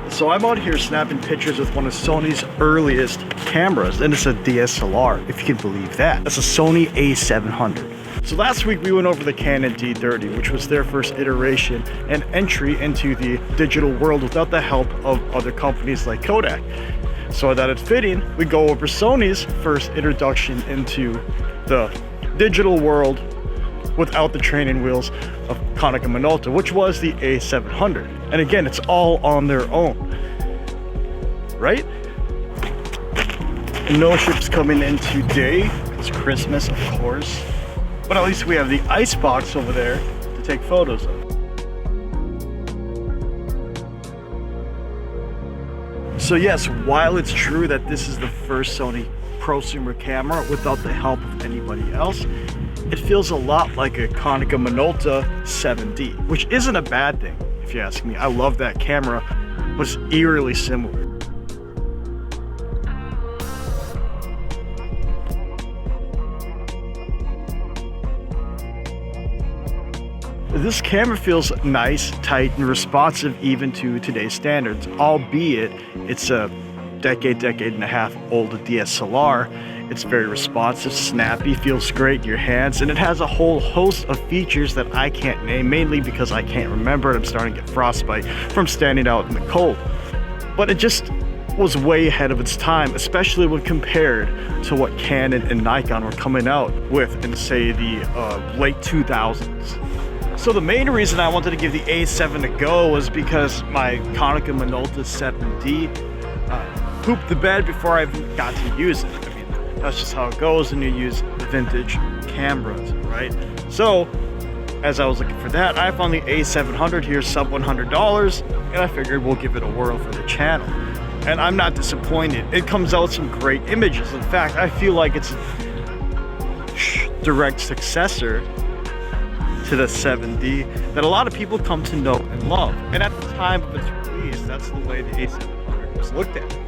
So I'm out here snapping pictures with one of Sony's earliest cameras, and it's a DSLR, if you can believe that. That's a Sony A700. So last week we went over the Canon D30, which was their first iteration and entry into the digital world without the help of other companies like Kodak. So that it's fitting, we go over Sony's first introduction into the digital world without the training wheels of Konica Minolta, which was the A700. And again, it's all on their own, right? No ships coming in today. It's Christmas, of course. But at least we have the ice box over there to take photos of. So yes, while it's true that this is the first Sony prosumer camera without the help of anybody else, it feels a lot like a Konica Minolta 7D, which isn't a bad thing, if you ask me. I love that camera, but it's eerily similar. This camera feels nice, tight, and responsive even to today's standards, albeit it's a decade and a half old DSLR. It's very responsive, snappy, feels great in your hands, and it has a whole host of features that I can't name, mainly because I can't remember and I'm starting to get frostbite from standing out in the cold. But it just was way ahead of its time, especially when compared to what Canon and Nikon were coming out with in, say, the late 2000s. So the main reason I wanted to give the A7 a go was because my Konica Minolta 7D pooped the bed before I even got to use it. I mean, that's just how it goes when you use vintage cameras, right? So, as I was looking for that, I found the A700 here, sub $100, and I figured we'll give it a whirl for the channel. And I'm not disappointed. It comes out with some great images. In fact, I feel like it's a direct successor to the 7D that a lot of people come to know and love. And at the time of its release, that's the way the A700 was looked at.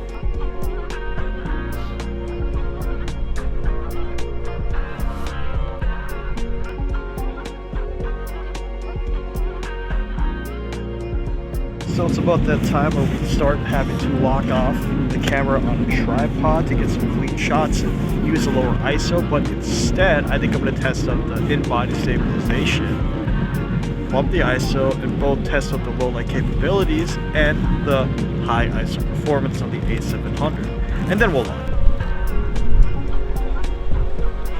So it's about that time where we start having to lock off the camera on a tripod to get some clean shots and use a lower ISO, but instead I think I'm going to test out the in-body stabilization, bump the ISO, and both test out the low light capabilities and the high ISO performance on the A700, and then we'll lock.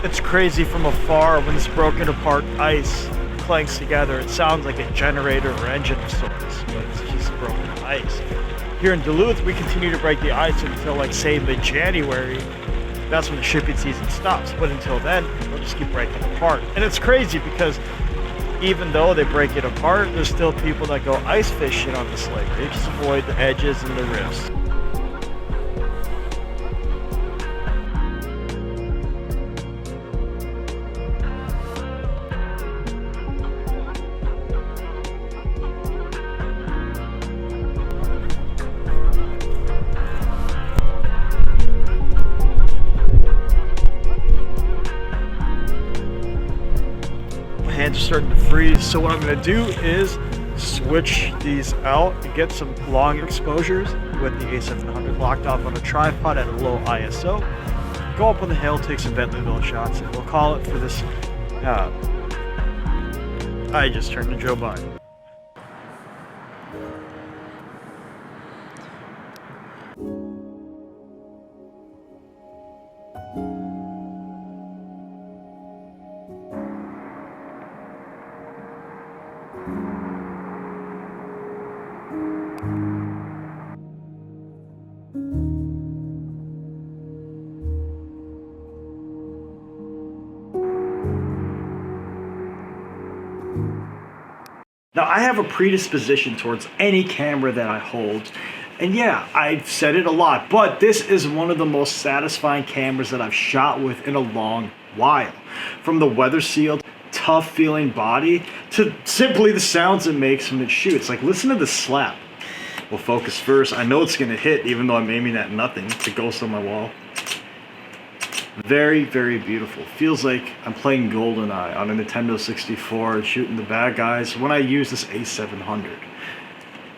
It's crazy from afar when this broken apart ice clanks together. It sounds like a generator or engine of sorts, but it's just broken ice. Here in Duluth, we continue to break the ice until, like, say, mid-January. That's when the shipping season stops, but until then, they'll just keep breaking apart. And it's crazy because even though they break it apart, there's still people that go ice fishing on this lake. They just avoid the edges and the rifts. Hands are starting to freeze, so what I'm going to do is switch these out and get some long exposures with the A700 locked off on a tripod at a low ISO. Go up on the hill, take some Bentleyville shots, and we'll call it for this. I just turned to Joe Biden. Now, I have a predisposition towards any camera that I hold, and yeah, I've said it a lot, but this is one of the most satisfying cameras that I've shot with in a long while. From the weather sealed tough feeling body to simply the sounds it makes when it shoots. Like, listen to the slap. We'll focus first. I know it's gonna hit even though I'm aiming at nothing. It's a ghost on my wall. Very, very beautiful. Feels like I'm playing GoldenEye on a Nintendo 64 and shooting the bad guys when I use this A700.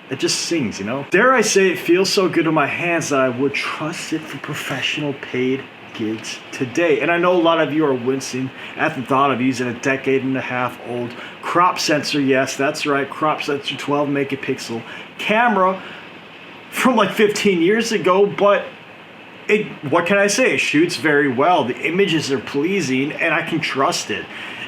It just sings, you know? Dare I say, it feels so good in my hands that I would trust it for professional paid gigs today. And I know a lot of you are wincing at the thought of using a decade-and-a-half old crop sensor. Yes, that's right, crop sensor 12 megapixel camera from like 15 years ago, but what can I say? It shoots very well. The images are pleasing and I can trust it.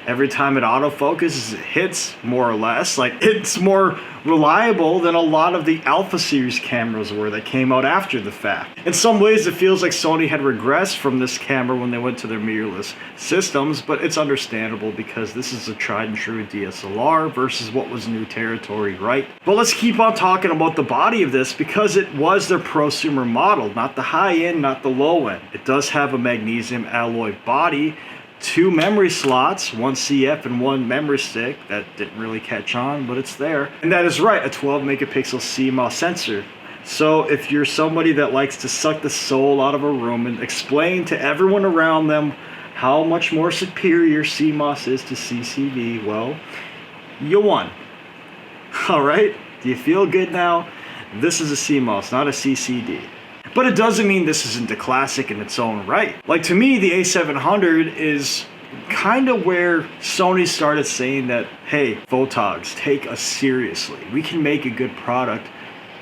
Every time it autofocuses, it hits more or less. Like, it's more reliable than a lot of the Alpha series cameras were that came out after the fact. In some ways, it feels like Sony had regressed from this camera when they went to their mirrorless systems, but it's understandable because this is a tried and true DSLR versus what was new territory, right? But let's keep on talking about the body of this because it was their prosumer model, not the high end, not the low end. It does have a magnesium alloy body, 2 memory slots, 1 CF and 1 memory stick. That didn't really catch on, but it's there. And that is right, a 12 megapixel CMOS sensor. So if you're somebody that likes to suck the soul out of a room and explain to everyone around them how much more superior CMOS is to CCD, well, you won. All right, do you feel good now? This is a CMOS, not a CCD. But it doesn't mean this isn't a classic in its own right. Like, to me, the A700 is kind of where Sony started saying that, hey, photogs, take us seriously. We can make a good product.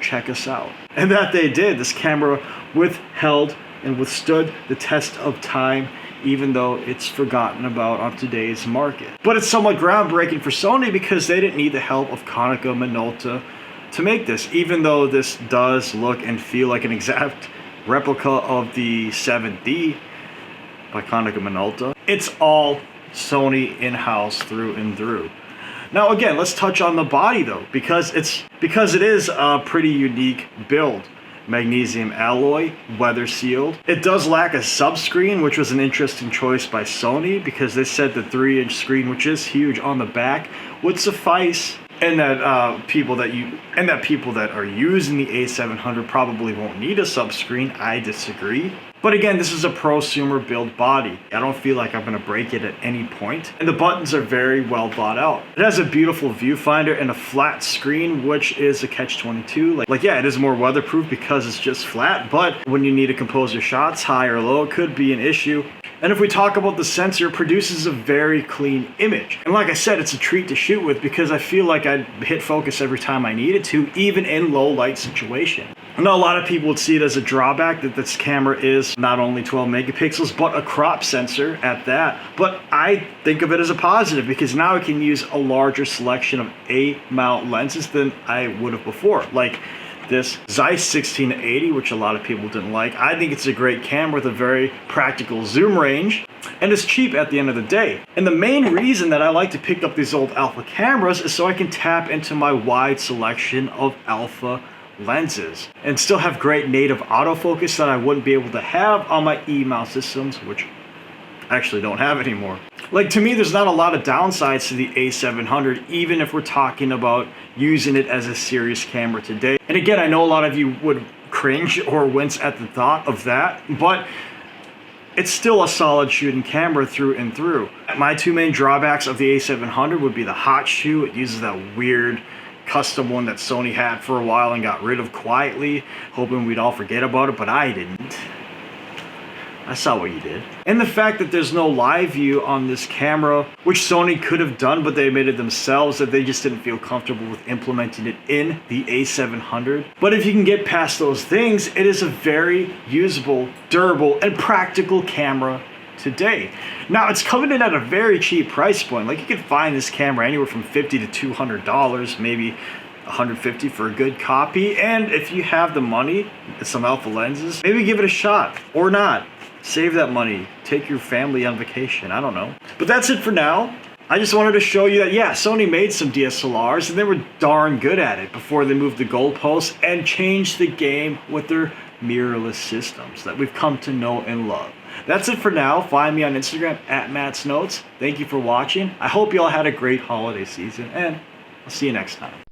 Check us out. And that they did. This camera withheld and withstood the test of time, even though it's forgotten about on today's market. But it's somewhat groundbreaking for Sony because they didn't need the help of Konica Minolta to make this, even though this does look and feel like an exact replica of the 7D by Konica Minolta. It's all Sony in-house through and through. Now again, let's touch on the body though, because it is a pretty unique build. Magnesium alloy, weather sealed. It does lack a subscreen, which was an interesting choice by Sony because they said the 3-inch screen, which is huge on the back, would suffice. And that people that are using the A700 probably won't need a subscreen. I disagree. But again, this is a prosumer build body. I don't feel like I'm going to break it at any point. And the buttons are very well thought out. It has a beautiful viewfinder and a flat screen, which is a catch-22. Like yeah, it is more weatherproof because it's just flat, but when you need to compose your shots high or low, it could be an issue. And if we talk about the sensor, it produces a very clean image. And like I said, it's a treat to shoot with because I feel like I'd hit focus every time I needed to, even in low light situation. I know a lot of people would see it as a drawback that this camera is not only 12 megapixels, but a crop sensor at that. But I think of it as a positive because now I can use a larger selection of A-mount lenses than I would have before. Like this Zeiss 16-80, which a lot of people didn't like. I think it's a great camera with a very practical zoom range, and it's cheap at the end of the day. And the main reason that I like to pick up these old Alpha cameras is so I can tap into my wide selection of Alpha lenses and still have great native autofocus that I wouldn't be able to have on my E-mount systems, which I actually don't have anymore. Like, to me, there's not a lot of downsides to the A700, even if we're talking about using it as a serious camera today. And again, I know a lot of you would cringe or wince at the thought of that, but it's still a solid shooting camera through and through. My 2 main drawbacks of the A700 would be the hot shoe. It uses that weird custom one that Sony had for a while and got rid of quietly, hoping we'd all forget about it, but I didn't. I saw what you did. And the fact that there's no live view on this camera, which Sony could have done, but they made it themselves, that they just didn't feel comfortable with implementing it in the A700. But if you can get past those things, it is a very usable, durable, and practical camera today. Now, it's coming in at a very cheap price point. Like, you can find this camera anywhere from $50 to $200, maybe $150 for a good copy. And if you have the money and some Alpha lenses, maybe give it a shot, or not. Save that money, take your family on vacation, I don't know. But that's it for now. I just wanted to show you that, yeah, Sony made some DSLRs and they were darn good at it before they moved the goalposts and changed the game with their mirrorless systems that we've come to know and love. That's it for now. Find me on Instagram at Matt's Notes. Thank you for watching. I hope you all had a great holiday season, and I'll see you next time.